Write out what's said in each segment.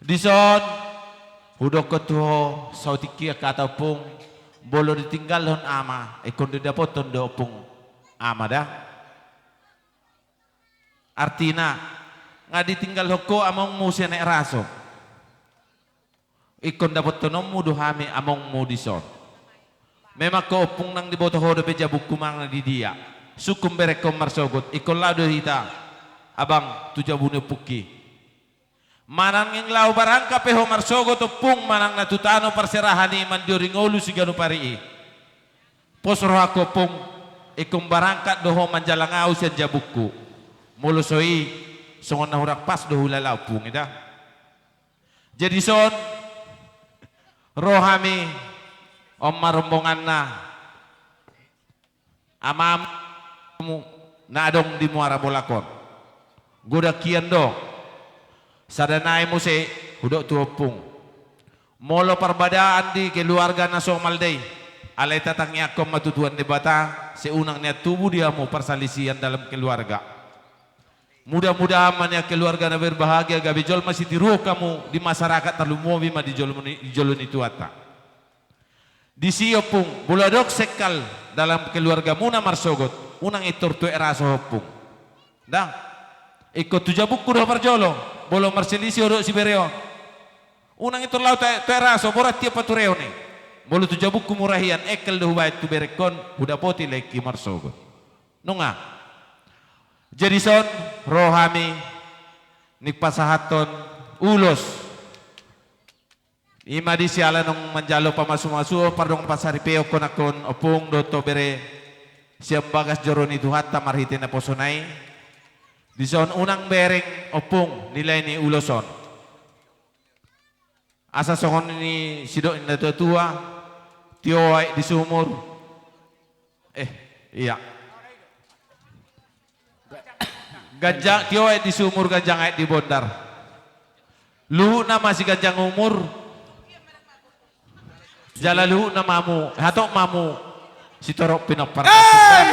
Dison, hudok ketuho sautiki kata pung bolo ditinggal hon ama, ikon didapot tondo pung ama dah. Artina nga ditinggal hoko among mo siya na eraso. Ikon dapat tonom mo duhami among mo dison. Memang ko pung nang diboto hodo beja buku mang di dia. Sukum berekom marsogot ikon lado hita abang tuja bunu puki. Manang ng lau barang kapeho marsogot pung manang natutano perserahani manduring olu sigano pari. Posro ako pung ikon barangkat doho manjalangau siya jabuku. Mulusoi songon na hurak pas dohu lalau pung ida. Jadi son rohami om marombongan na amam na adong di muara bolakon goda kian do sadanai mo se hudok tuopung molo perbadaan di keluarga na Somaldey alay tatangnya kom matutuan di bata seunang niat tubuh dia mo persalisian dalam keluarga. Mudah-mudahan ya keluarga na berbahagia gabi jol masih tiruh kamu di masyarakat terlalu bima di jolun itu ata. Di siopung buladok sekal dalam keluarga muna marsogot unang itur tu eraso hopung. Dah ikut tuja buku dah perjolo bolo marselisi odok sibereo. Unang itur lau tu eraso borat tiap patureo ni. Bolo tuja buku murahian ekel dah bait tu berekon udah poti leki marsogot. Nunga. Jadi son rohami nikpasahaton ulos ima di siala nung manjalo pamasu-masu pardong pasari peo konakon opung doto bere siap bagas joroni tuhatta marhite na posonai di son unang bereng opung nilai ni uloson asa songon ni sidok inda tua tioai di sumur iya ganjang tioai di sumur ganjang ai di bondar luhu na masih ganjang umur jala luhu na mamu hatok mamu si torok pinopar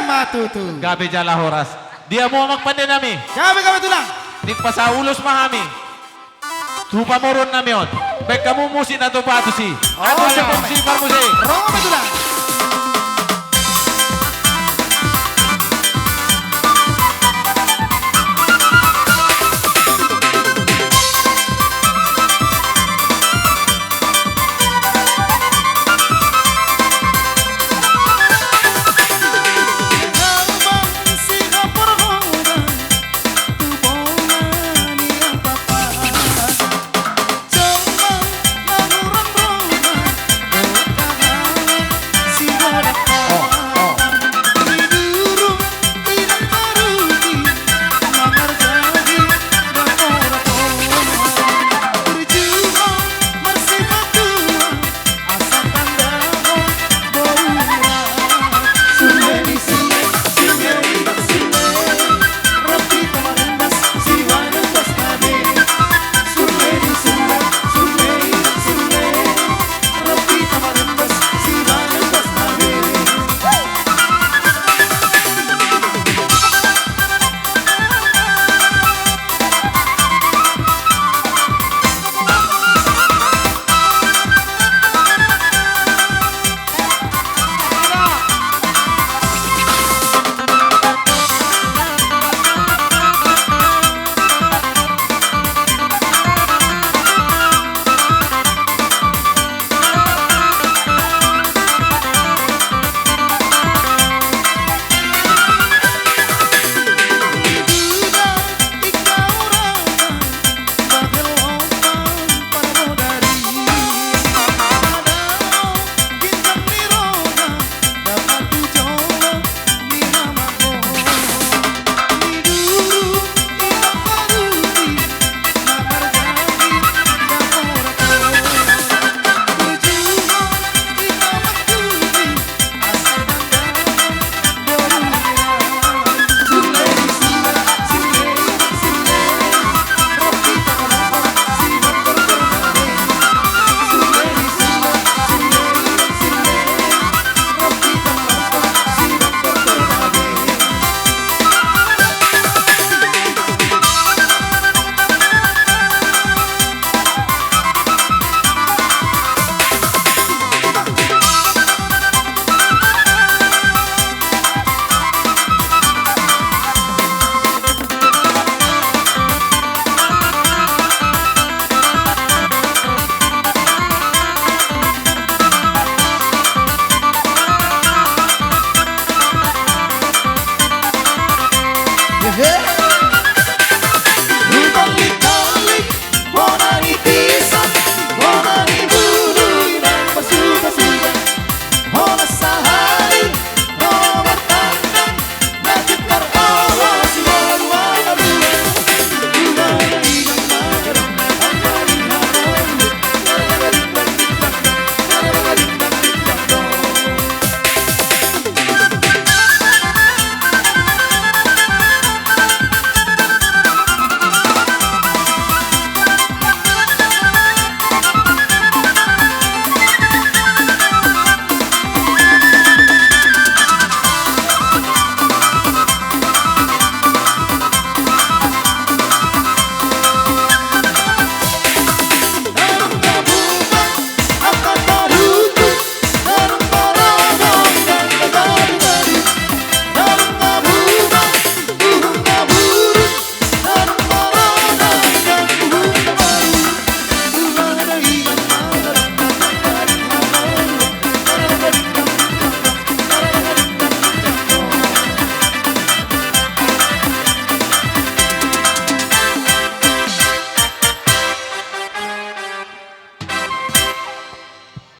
matutu gabe jala horas dia mau magpande nami gabe tulang di pasaulos mahami tupa moron nami on baik kamu musi na to patu si Oh, ano iya. si parmusi rongo tulang